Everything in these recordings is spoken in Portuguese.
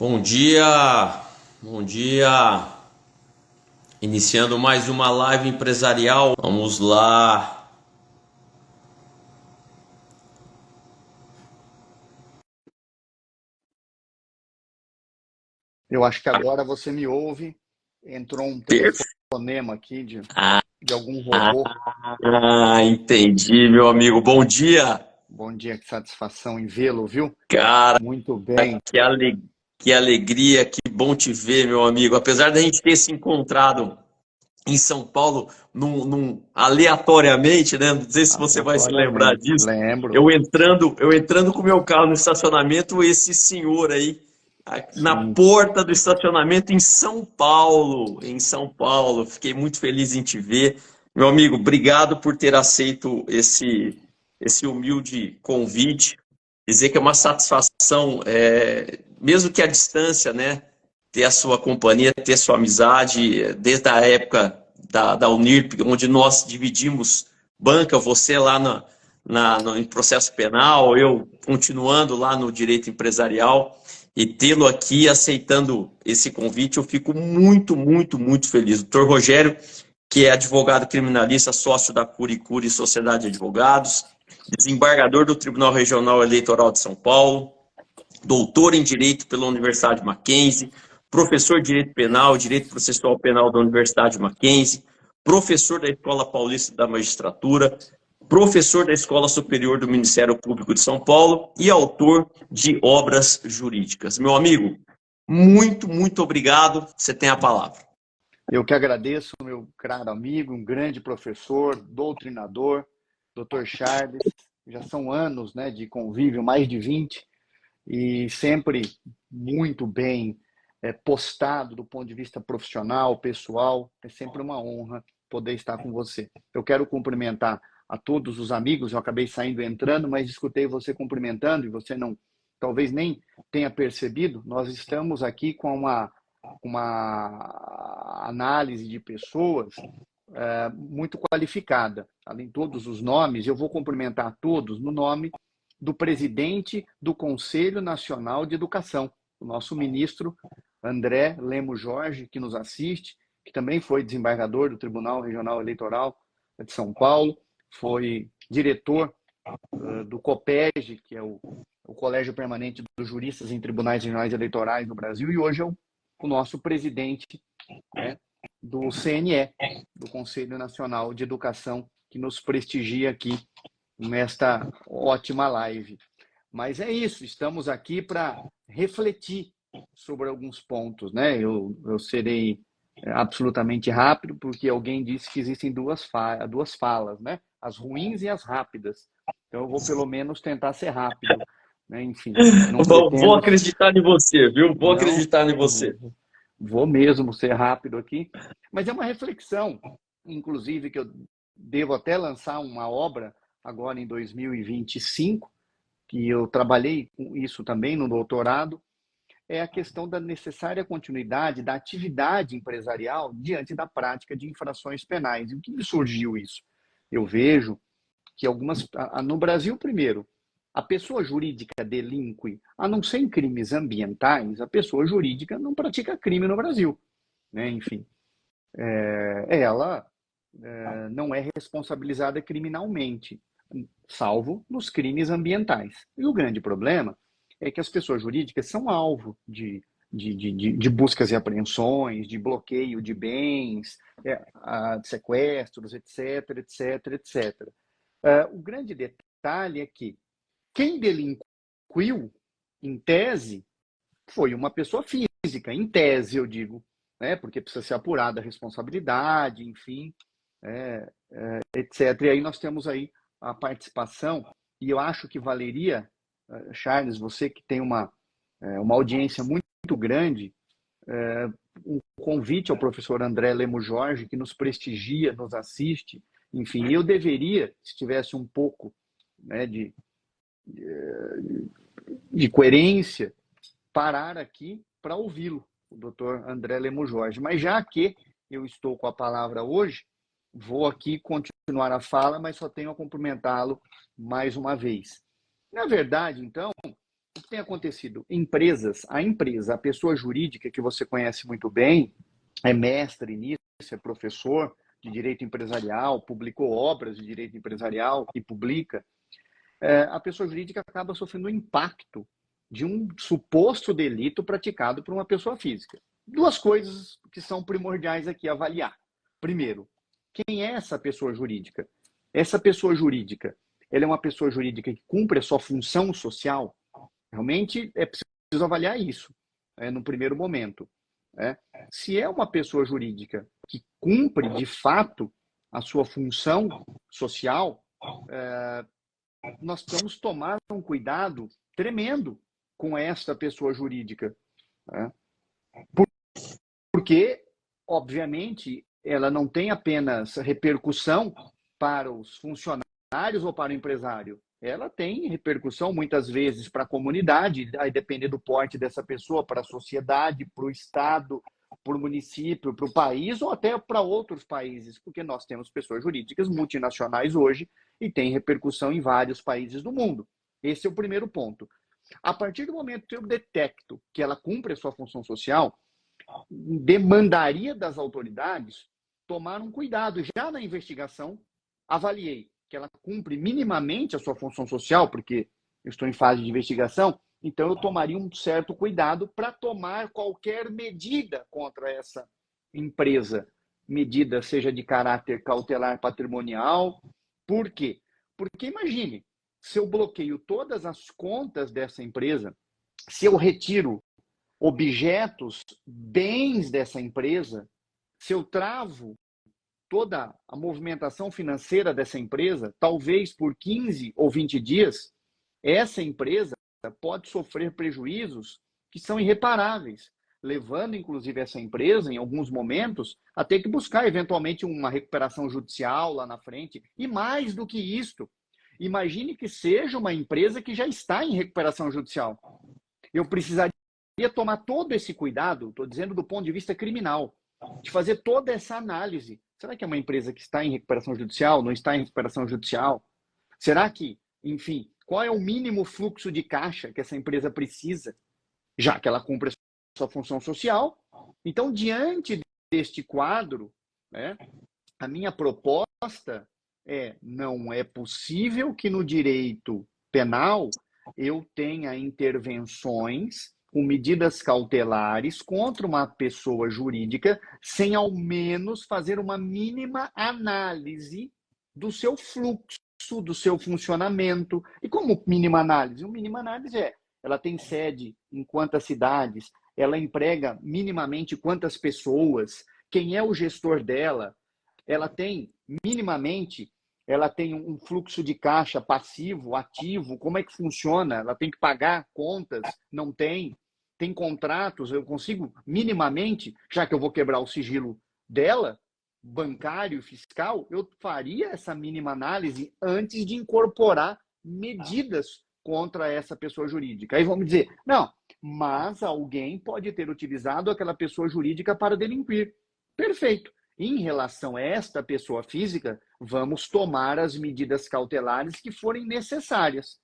Bom dia, bom dia. Iniciando mais uma live empresarial. Vamos lá. Eu acho que agora você me ouve. Entrou um telefonema aqui de algum robô. Entendi, meu amigo. Bom dia. Bom dia, que satisfação em vê-lo, viu? Cara, Muito bem. que alegria, que bom te ver, meu amigo. Apesar da gente ter se encontrado em São Paulo aleatoriamente, né? Não sei se você vai se lembrar Aleatoriamente. disso. Lembro. Eu entrando com o meu carro no estacionamento, esse senhor aí na Sim. porta do estacionamento em São Paulo, em São Paulo. Fiquei muito feliz em te ver. Meu amigo, obrigado por ter aceito esse humilde convite. Dizer que é uma satisfação, mesmo que à distância, né? Ter a sua companhia, ter a sua amizade, desde a época da Unirp, onde nós dividimos banca, você lá em processo penal, eu continuando lá no direito empresarial, e tê-lo aqui aceitando esse convite, eu fico muito, muito, muito feliz. O doutor Rogério, que é advogado criminalista, sócio da Curi Sociedade de Advogados, desembargador do Tribunal Regional Eleitoral de São Paulo, doutor em Direito pela Universidade Mackenzie, professor de Direito Penal, Direito Processual Penal da Universidade Mackenzie, professor da Escola Paulista da Magistratura, professor da Escola Superior do Ministério Público de São Paulo e autor de obras jurídicas. Meu amigo, muito, muito obrigado. Você tem a palavra. Eu que agradeço, meu caro amigo, um grande professor, doutrinador, Dr. Charles. Já são anos, né, de convívio, mais de 20, e sempre muito bem postado do ponto de vista profissional, pessoal. É sempre uma honra poder estar com você. Eu quero cumprimentar a todos os amigos. Eu acabei saindo e entrando, mas escutei você cumprimentando e você não, talvez nem tenha percebido. Nós estamos aqui com uma análise de pessoas muito qualificada. Além de todos os nomes, eu vou cumprimentar todos no nome do presidente do Conselho Nacional de Educação, o nosso ministro André Lemos Jorge, que nos assiste, que também foi desembargador do Tribunal Regional Eleitoral de São Paulo, foi diretor do COPEG, que é o Colégio Permanente dos Juristas em Tribunais Regionais Eleitorais no Brasil, e hoje é o nosso presidente, né, do CNE, do Conselho Nacional de Educação, que nos prestigia aqui nesta ótima live. Mas é isso, estamos aqui para refletir sobre alguns pontos, né? Eu serei absolutamente rápido, porque alguém disse que existem duas falas, né? As ruins e as rápidas. Então eu vou pelo menos tentar ser rápido, né? Enfim, não Vou pretendo, acreditar em você, viu? Vou não, acreditar em você. vou mesmo ser rápido aqui, mas é uma reflexão, inclusive, que eu devo até lançar uma obra agora em 2025, que eu trabalhei com isso também no doutorado, é a questão da necessária continuidade da atividade empresarial diante da prática de infrações penais. E o que me surgiu isso? Eu vejo que no Brasil, primeiro, a pessoa jurídica delinque, a não ser em crimes ambientais, a pessoa jurídica não pratica crime no Brasil, né? Enfim, ela não é responsabilizada criminalmente, salvo nos crimes ambientais. E o grande problema é que as pessoas jurídicas são alvo de buscas e apreensões, de bloqueio de bens, de sequestros, etc, etc, etc. O grande detalhe é que quem delinquiu, em tese, foi uma pessoa física, em tese, eu digo, né? Porque precisa ser apurada a responsabilidade, enfim, etc. E aí nós temos aí a participação, e eu acho que valeria, Charles, você que tem uma audiência muito grande, um convite ao professor André Lemos Jorge, que nos prestigia, nos assiste, enfim, eu deveria, se tivesse um pouco, né, de coerência, parar aqui para ouvi-lo, o doutor André Lemos Jorge. Mas já que eu estou com a palavra hoje, vou aqui continuar a fala, mas só tenho a cumprimentá-lo mais uma vez. Na verdade, então, o tem acontecido? A pessoa jurídica que você conhece muito bem, é mestre nisso, é professor de direito empresarial, publicou obras de direito empresarial e publica, a pessoa jurídica acaba sofrendo o impacto de um suposto delito praticado por uma pessoa física. Duas coisas que são primordiais aqui a avaliar. Primeiro, quem é essa pessoa jurídica? Essa pessoa jurídica, ela é uma pessoa jurídica que cumpre a sua função social? Realmente é preciso avaliar isso, no primeiro momento. Se é uma pessoa jurídica que cumpre, de fato, a sua função social, nós precisamos tomar um cuidado tremendo com esta pessoa jurídica. Porque, obviamente, ela não tem apenas repercussão para os funcionários ou para o empresário. Ela tem repercussão, muitas vezes, para a comunidade, aí depender do porte dessa pessoa, para a sociedade, para o Estado, para o município, para o país ou até para outros países, porque nós temos pessoas jurídicas multinacionais hoje e tem repercussão em vários países do mundo. Esse é o primeiro ponto. A partir do momento que eu detecto que ela cumpre a sua função social, demandaria das autoridades tomar um cuidado. Já na investigação, avaliei que ela cumpre minimamente a sua função social, porque eu estou em fase de investigação, então eu tomaria um certo cuidado para tomar qualquer medida contra essa empresa. Medida seja de caráter cautelar patrimonial. Por quê? Porque imagine, se eu bloqueio todas as contas dessa empresa, se eu retiro objetos, bens dessa empresa, se eu travo toda a movimentação financeira dessa empresa, talvez por 15 ou 20 dias, essa empresa pode sofrer prejuízos que são irreparáveis, levando, inclusive, essa empresa, em alguns momentos, a ter que buscar, eventualmente, uma recuperação judicial lá na frente. E mais do que isto, imagine que seja uma empresa que já está em recuperação judicial. Eu precisaria tomar todo esse cuidado, estou dizendo do ponto de vista criminal, de fazer toda essa análise. Será que é uma empresa que está em recuperação judicial, não está em recuperação judicial? Será que, enfim, qual é o mínimo fluxo de caixa que essa empresa precisa, já que ela cumpre a sua função social? Então, diante deste quadro, a minha proposta não é possível que no direito penal eu tenha intervenções com medidas cautelares contra uma pessoa jurídica sem ao menos fazer uma mínima análise do seu fluxo, do seu funcionamento. E como mínima análise? Uma mínima análise ela tem sede em quantas cidades, ela emprega minimamente quantas pessoas, quem é o gestor dela, ela tem minimamente, ela tem um fluxo de caixa passivo, ativo, como é que funciona? Ela tem que pagar contas? Não tem? Tem contratos? Eu consigo minimamente, já que eu vou quebrar o sigilo dela, bancário, fiscal, eu faria essa mínima análise antes de incorporar medidas contra essa pessoa jurídica. Aí vamos dizer, não, mas alguém pode ter utilizado aquela pessoa jurídica para delinquir. Perfeito. Em relação a esta pessoa física, vamos tomar as medidas cautelares que forem necessárias.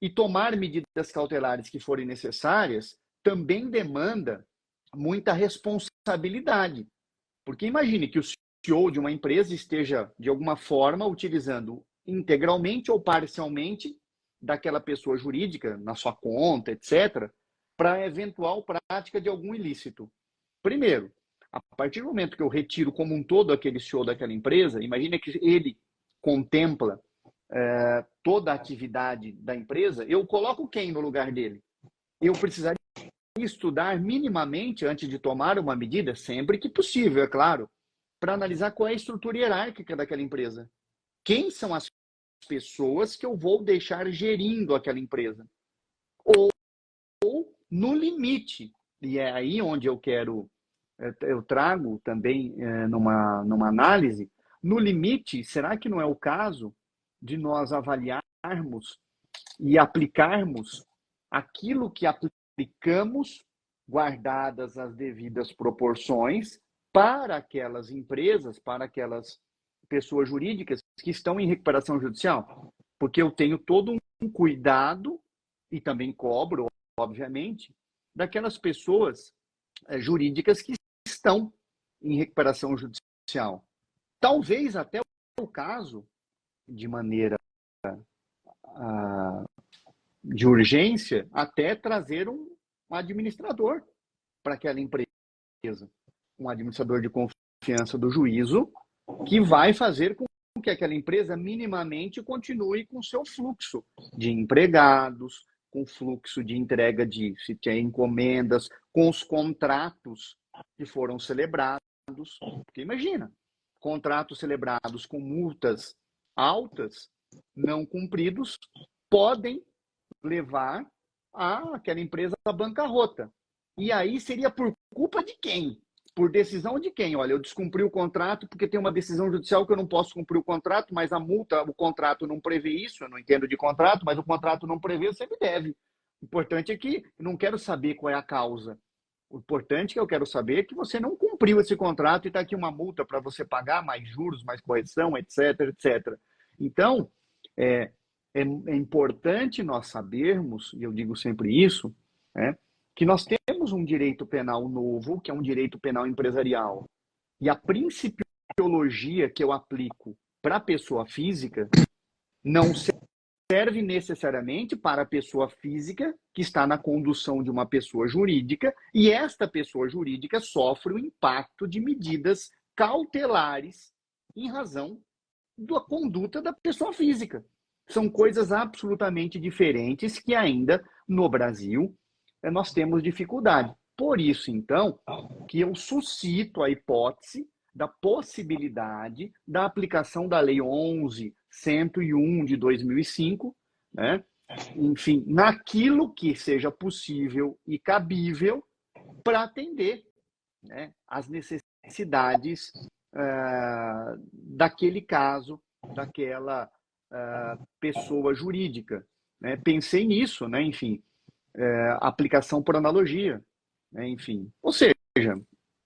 E tomar medidas cautelares que forem necessárias também demanda muita responsabilidade. Porque imagine que o CEO de uma empresa esteja, de alguma forma, utilizando integralmente ou parcialmente daquela pessoa jurídica, na sua conta, etc., para eventual prática de algum ilícito. Primeiro, a partir do momento que eu retiro como um todo aquele CEO daquela empresa, imagine que ele contempla toda a atividade da empresa, eu coloco quem no lugar dele? Eu precisaria estudar minimamente antes de tomar uma medida, sempre que possível, é claro, para analisar qual é a estrutura hierárquica daquela empresa. Quem são as pessoas que eu vou deixar gerindo aquela empresa? Ou no limite, e é aí onde eu trago também numa análise, no limite, será que não é o caso de nós avaliarmos e aplicarmos aquilo que aplicamos, guardadas as devidas proporções, para aquelas empresas, para aquelas pessoas jurídicas que estão em recuperação judicial? Porque eu tenho todo um cuidado e também cobro, obviamente, daquelas pessoas jurídicas que estão em recuperação judicial. Talvez até o caso, de maneira de urgência, até trazer um administrador para aquela empresa, um administrador de confiança do juízo, que vai fazer com que aquela empresa minimamente continue com seu fluxo de empregados, com fluxo de entrega de, se tem encomendas, com os contratos que foram celebrados. Porque imagina, contratos celebrados com multas altas, não cumpridos, podem levar aquela empresa à bancarrota. E aí seria por culpa de quem? Por decisão de quem? Olha, eu descumpri o contrato porque tem uma decisão judicial que eu não posso cumprir o contrato, mas a multa, o contrato não prevê isso, eu não entendo de contrato, mas o contrato não prevê, você me deve. O importante é que eu não quero saber qual é a causa. O importante é que eu quero saber que você não cumpriu esse contrato e está aqui uma multa para você pagar, mais juros, mais correção, etc, etc. Então, é importante nós sabermos, e eu digo sempre isso, que nós temos um direito penal novo, que é um direito penal empresarial. E a principiologia que eu aplico para a pessoa física não serve necessariamente para a pessoa física que está na condução de uma pessoa jurídica, e esta pessoa jurídica sofre o impacto de medidas cautelares em razão da conduta da pessoa física. São coisas absolutamente diferentes que ainda no Brasil nós temos dificuldade. Por isso, então, que eu suscito a hipótese da possibilidade da aplicação da Lei 11.101 de 2005, né? Enfim, naquilo que seja possível e cabível para atender, né, as necessidades daquele caso, daquela pessoa jurídica. Né? Pensei nisso, né? Enfim, aplicação por analogia, né? Enfim. Ou seja,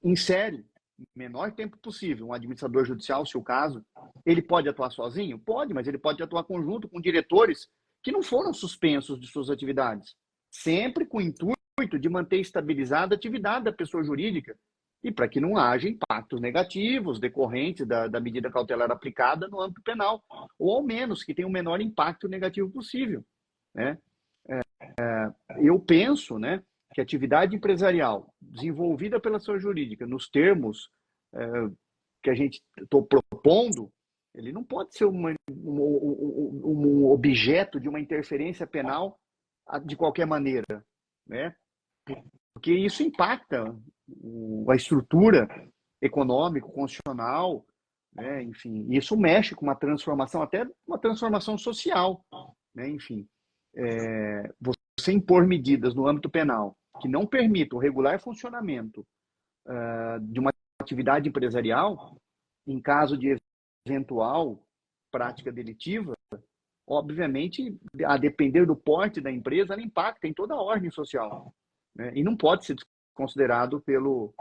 insere no menor tempo possível um administrador judicial, se o caso, ele pode atuar sozinho? Pode, mas ele pode atuar conjunto com diretores que não foram suspensos de suas atividades, sempre com o intuito de manter estabilizada a atividade da pessoa jurídica e para que não haja impactos negativos decorrentes da medida cautelar aplicada no âmbito penal, ou ao menos que tenha o menor impacto negativo possível, né? Eu penso, né, que a atividade empresarial desenvolvida pela pessoa jurídica nos termos que a gente está propondo, ele não pode ser um objeto de uma interferência penal de qualquer maneira, né? Porque isso impacta a estrutura econômico-constitucional, né? Enfim, isso mexe com uma transformação, até uma transformação social, né? Enfim, você impor medidas no âmbito penal que não permitam o regular funcionamento de uma atividade empresarial, em caso de eventual prática delitiva, obviamente, a depender do porte da empresa, ela impacta em toda a ordem social, né? E não pode ser considerado pelo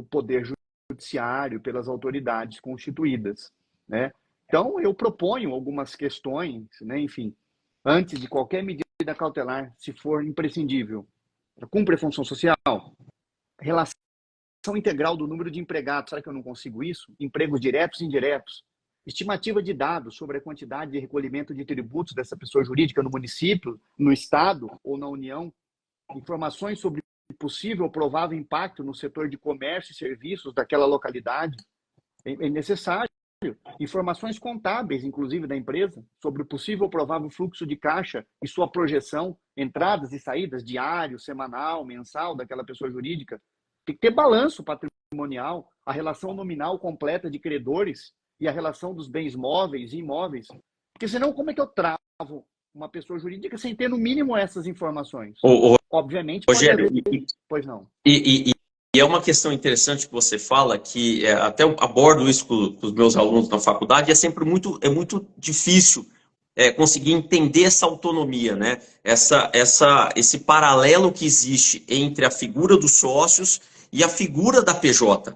Poder Judiciário, pelas autoridades constituídas, né? Então, eu proponho algumas questões, né? Enfim, antes de qualquer medida cautelar, se for imprescindível, cumpre a função social, relação integral do número de empregados, será que eu não consigo isso? Empregos diretos e indiretos, estimativa de dados sobre a quantidade de recolhimento de tributos dessa pessoa jurídica no município, no estado ou na União, informações sobre possível ou provável impacto no setor de comércio e serviços daquela localidade, é necessário. Informações contábeis, inclusive, da empresa, sobre o possível ou provável fluxo de caixa e sua projeção, entradas e saídas diário, semanal, mensal daquela pessoa jurídica. Tem que ter balanço patrimonial, a relação nominal completa de credores e a relação dos bens móveis e imóveis. Porque senão, como é que eu travo uma pessoa jurídica sem ter, no mínimo, essas informações? Obviamente, Rogério, pois não. E é uma questão interessante que você fala, que até eu abordo isso com os meus alunos na faculdade, é sempre muito difícil conseguir entender essa autonomia, né? Esse paralelo que existe entre a figura dos sócios e a figura da PJ,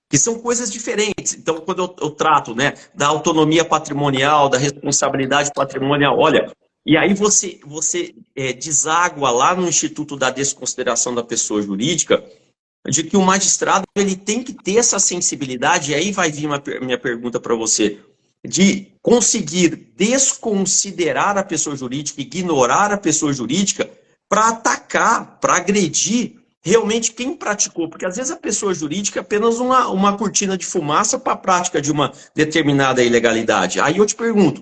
que são coisas diferentes. Então, quando eu trato, né, da autonomia patrimonial, da responsabilidade patrimonial, olha, E aí você deságua lá no Instituto da Desconsideração da Pessoa Jurídica de que o magistrado ele tem que ter essa sensibilidade, e aí vai vir minha pergunta para você, de conseguir desconsiderar a pessoa jurídica, ignorar a pessoa jurídica para atacar, para agredir realmente quem praticou, porque às vezes a pessoa jurídica é apenas uma cortina de fumaça para a prática de uma determinada ilegalidade. Aí eu te pergunto,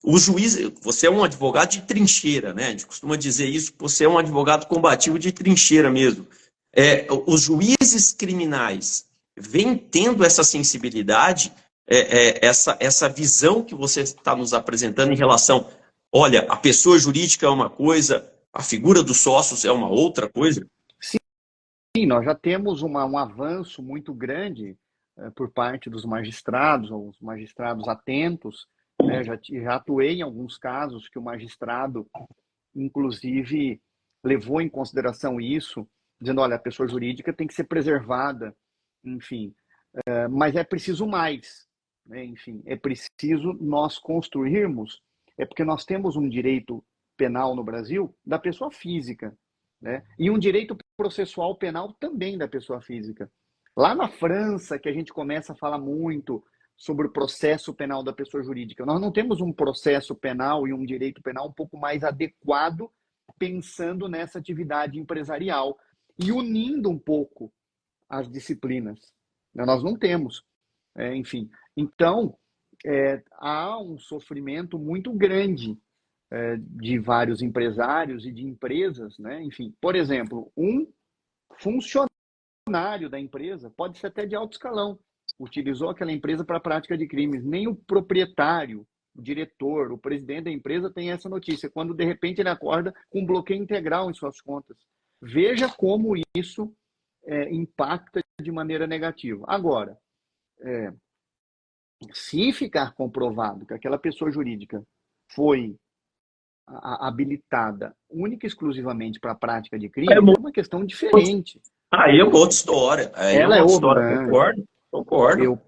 o juiz, você é um advogado de trincheira, né? A gente costuma dizer isso, você é um advogado combativo de trincheira mesmo. Os juízes criminais vêm tendo essa sensibilidade, essa visão que você está nos apresentando em relação, olha, a pessoa jurídica é uma coisa, a figura dos sócios é uma outra coisa? Sim, nós já temos um avanço muito grande por parte dos magistrados, ou os magistrados atentos, né? Já atuei em alguns casos que o magistrado, inclusive, levou em consideração isso, dizendo, olha, a pessoa jurídica tem que ser preservada, enfim, mas é preciso mais, né? Enfim, é preciso nós construirmos, porque nós temos um direito penal no Brasil da pessoa física, né? E um direito processual penal também da pessoa física. Lá na França, que a gente começa a falar muito sobre o processo penal da pessoa jurídica, nós não temos um processo penal e um direito penal um pouco mais adequado pensando nessa atividade empresarial e unindo um pouco as disciplinas. Nós não temos. Enfim, então, há um sofrimento muito grande de vários empresários e de empresas, né? Enfim, por exemplo, um funcionário da empresa pode ser até de alto escalão, utilizou aquela empresa para a prática de crimes. Nem o proprietário, o diretor, o presidente da empresa tem essa notícia, quando de repente ele acorda com um bloqueio integral em suas contas. Veja como isso impacta de maneira negativa. Agora, se ficar comprovado que aquela pessoa jurídica foi habilitada única e exclusivamente para a prática de crime, é uma questão diferente. Aí é outra história. Ela é outra história. Concordo.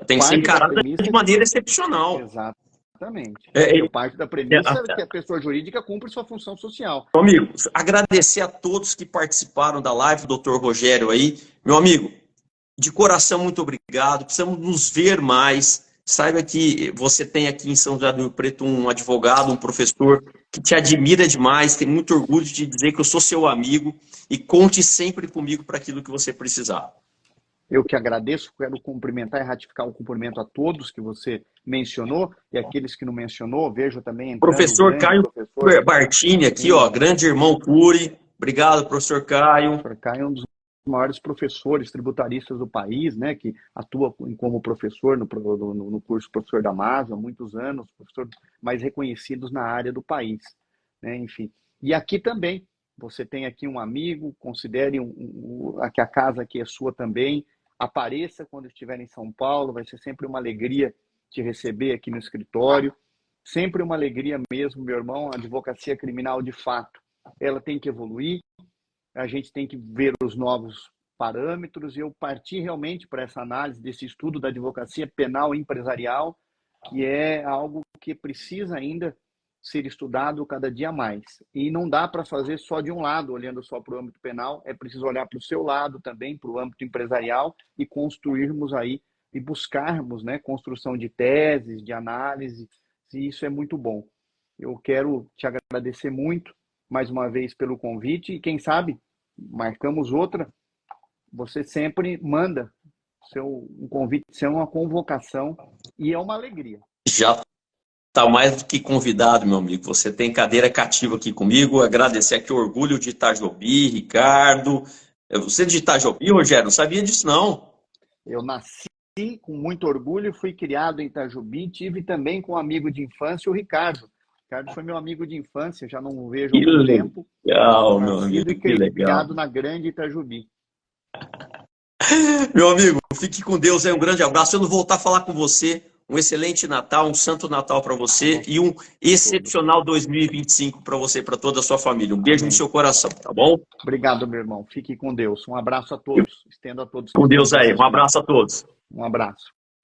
Tem que ser encarada de maneira excepcional. Exatamente. Eu parto da premissa que a pessoa jurídica cumpre sua função social. Meu amigo, agradecer a todos que participaram da live, doutor Rogério aí. Meu amigo, de coração, muito obrigado. Precisamos nos ver mais. Saiba que você tem aqui em São José do Rio Preto um advogado, um professor que te admira demais, tem muito orgulho de dizer que eu sou seu amigo e conte sempre comigo para aquilo que você precisar. Eu que agradeço, quero cumprimentar e ratificar o cumprimento a todos que você mencionou e aqueles que não mencionou, vejo também... Professor Caio Bartini aqui, ó, grande irmão Cury. Obrigado, professor Caio. O professor Caio é um dos maiores professores tributaristas do país, né, que atua como professor no curso Professor Damaso há muitos anos, professor mais reconhecidos na área do país, né, enfim. E aqui também, você tem aqui um amigo, considere que a casa aqui é sua também, apareça quando estiver em São Paulo, vai ser sempre uma alegria te receber aqui no escritório, sempre uma alegria mesmo, meu irmão. A advocacia criminal, de fato, ela tem que evoluir, a gente tem que ver os novos parâmetros, e eu parti realmente para essa análise desse estudo da advocacia penal empresarial, que é algo que precisa ainda ser estudado cada dia mais. E não dá para fazer só de um lado, olhando só para o âmbito penal, é preciso olhar para o seu lado também, para o âmbito empresarial, e construirmos aí, e buscarmos, né, construção de teses, de análise, e isso é muito bom. Eu quero te agradecer muito, mais uma vez, pelo convite, e quem sabe, marcamos outra, você sempre manda um convite, ser uma convocação, e é uma alegria. Já está mais do que convidado, meu amigo. Você tem cadeira cativa aqui comigo. Agradecer aqui o orgulho de Itajobi, Ricardo. Você é de Itajobi, Rogério? Não sabia disso, não. Eu nasci com muito orgulho, fui criado em Itajobi, tive também com um amigo de infância, o Ricardo. O Ricardo foi meu amigo de infância, já não o vejo há algum tempo. Legal, meu amigo, e criado na grande Itajobi. Meu amigo, fique com Deus aí, um grande abraço. Eu não voltar a falar com você. Um excelente Natal, um santo Natal para você e um excepcional 2025 para você e para toda a sua família. Um beijo no seu coração, tá bom? Obrigado, meu irmão. Fique com Deus. Um abraço a todos. Estendo a todos. Com Deus aí. Um abraço a todos. Um abraço.